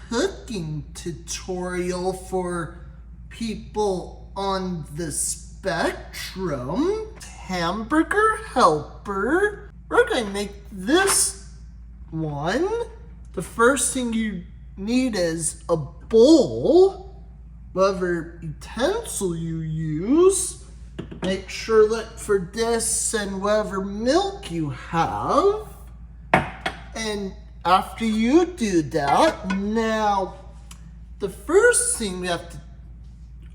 cooking tutorial for people on the spectrum. Hamburger Helper. We're gonna make this one. The first thing you need is a bowl, whatever utensil you use. Make sure that for this and whatever milk you have. And after you do that, now the first thing we have to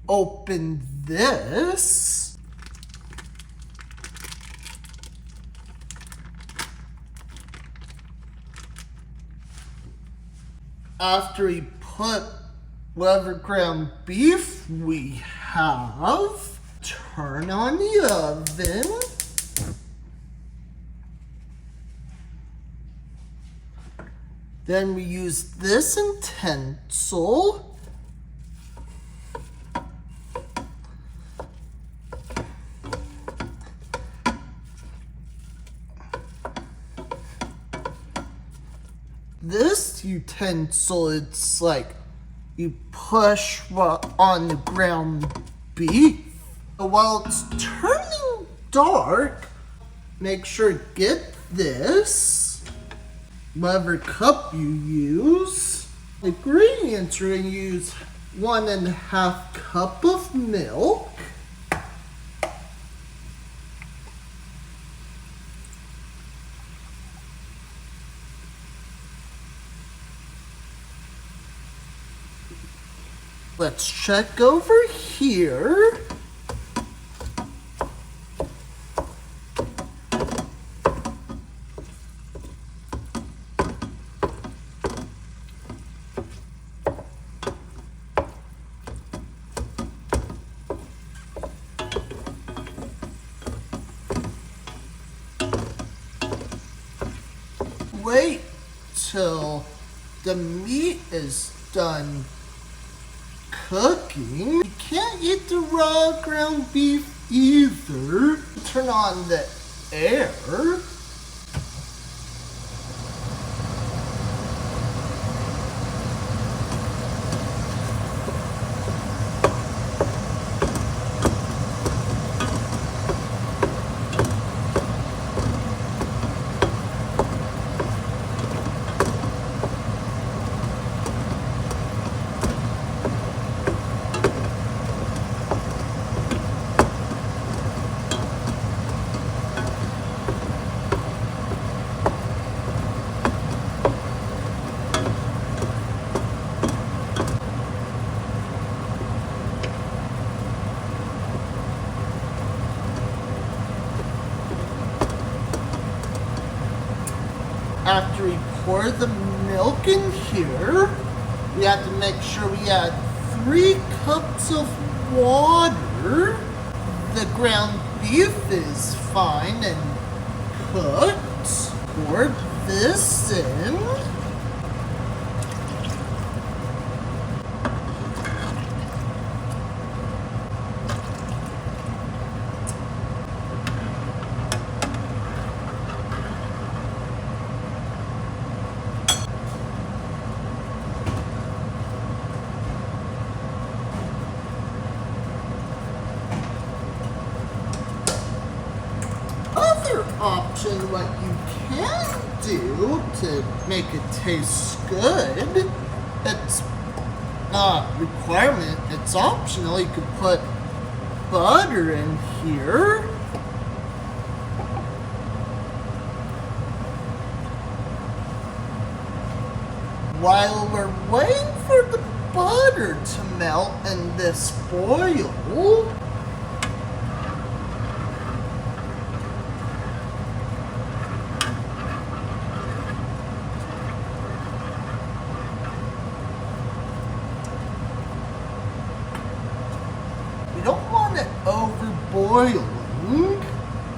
open this. After we put whatever ground beef we have, turn on the oven. Then we use this utensil. This utensil, it's like you push on the ground beef. While it's turning dark, make sure to get this, whatever cup you use. The ingredients, we're going to use 1.5 cup of milk. Let's check over here. Wait till the meat is done cooking. You can't eat the raw ground beef either. Turn on the air. After we pour the milk in here, we have to make sure we add 3 cups of water. The ground beef is fine and cooked. Pour this in. Option, what you can do to make it taste good, it's not a requirement, it's optional. You could put butter in here. While we're waiting for the butter to melt and this boil, don't want it overboiling.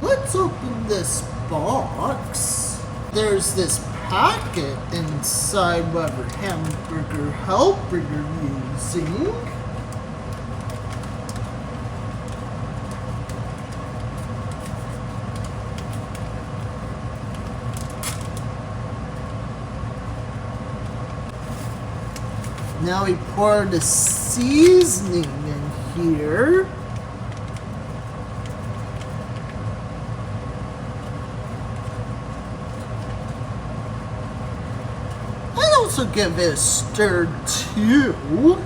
Let's open this box. There's this packet inside whatever Hamburger Helper you're using. Now we pour the seasoning in here. And also give it a stir too.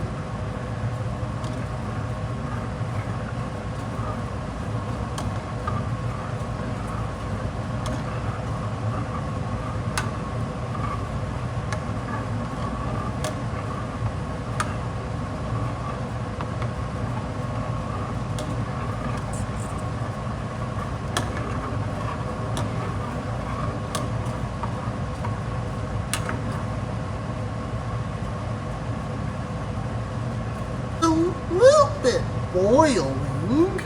Bit boiling.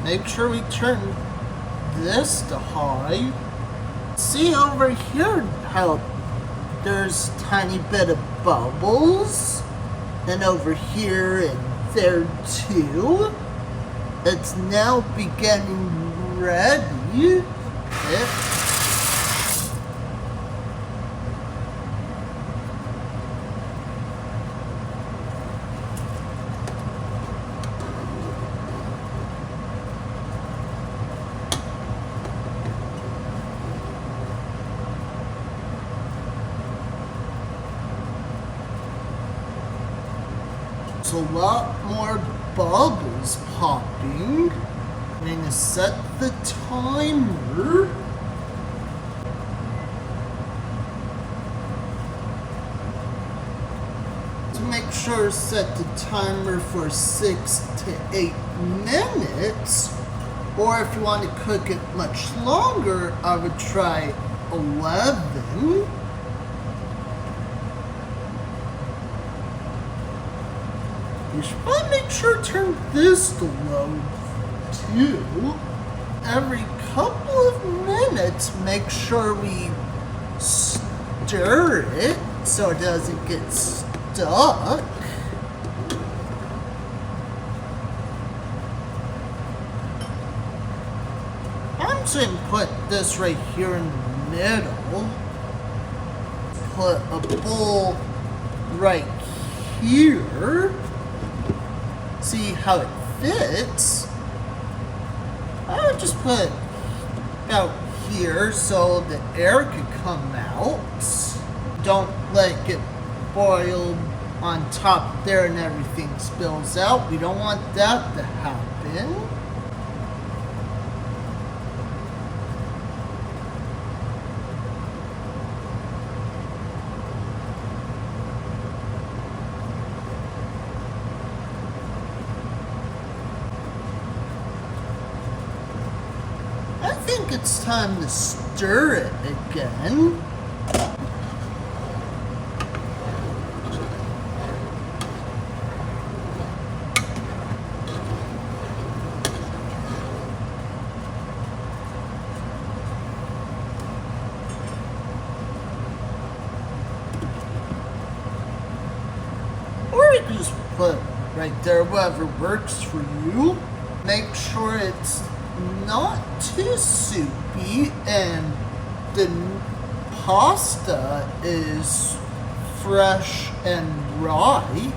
Make sure we turn this to high. See over here how there's a tiny bit of bubbles, and over here and there too. It's now beginning ready. A lot more bubbles popping. I'm going to set the timer. To make sure set the timer for 6 to 8 minutes. Or if you want to cook it much longer, I would try 11. You should probably make sure to turn this to low too. Every couple of minutes, make sure we stir it so it doesn't get stuck. I'm just going to put this right here in the middle. Put a bowl right here. See how it fits. I would just put it out here so the air could come out. Don't let it get boiled on top there and everything spills out. We don't want that to happen. I think it's time to stir it again. Or you can just put right there, whatever works for you. Make sure it's not too soupy and the pasta is fresh and right.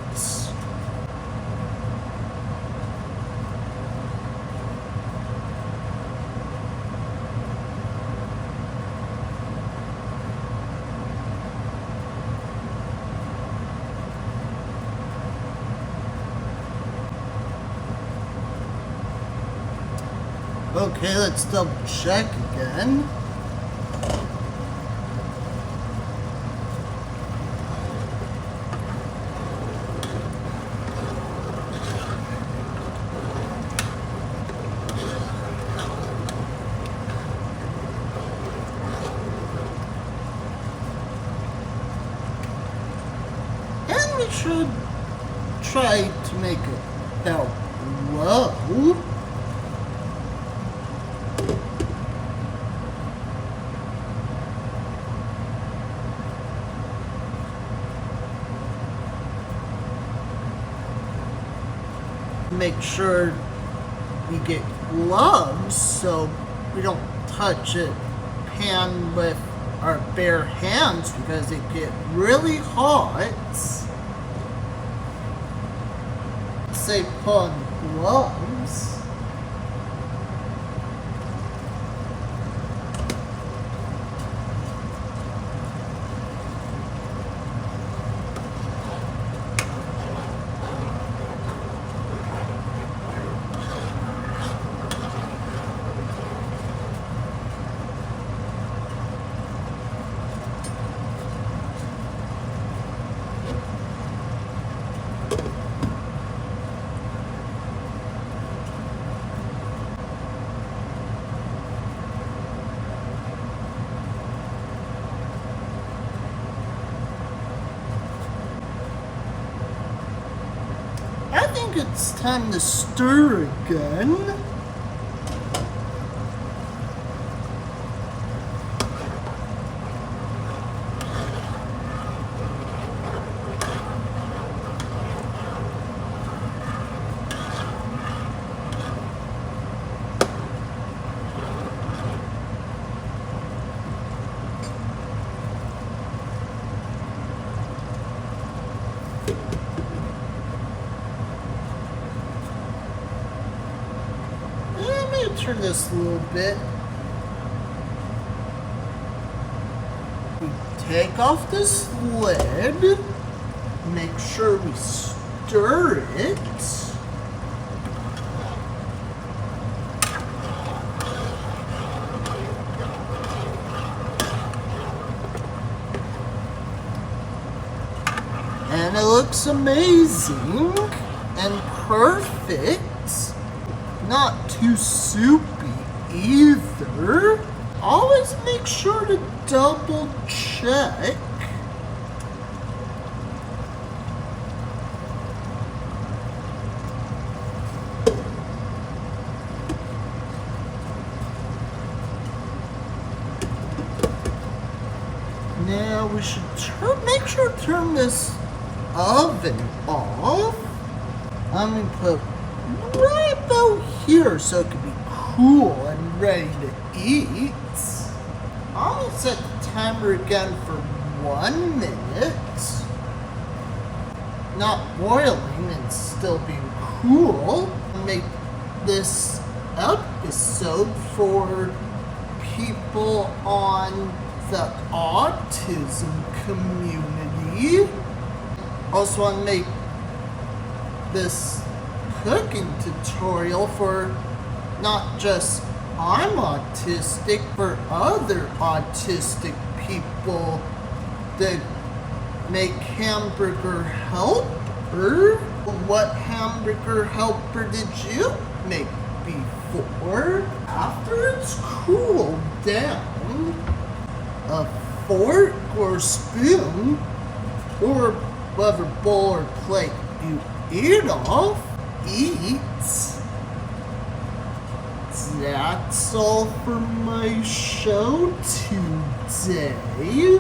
Okay, let's double check again. And we should try to make it about low. Make sure we get gloves so we don't touch it pan with our bare hands because it get really hot. Say put on gloves. I think it's time to stir again. Turn this a little bit. We take off this lid. Make sure we stir it. And it looks amazing and perfect. Not too soupy either. Always make sure to double check. Now we should make sure to turn this oven off. I'm gonna put right about here so it can be cool and ready to eat. I'm gonna set the timer again for 1 minute. Not boiling and still being cool. Make this episode for people on the autism community. Also want to make this cooking tutorial for not just I'm autistic, for other autistic people that make Hamburger Helper. What Hamburger Helper did you make before? After it's cooled down, a fork or spoon or whatever bowl or plate you eat off, eats. That's all for my show today.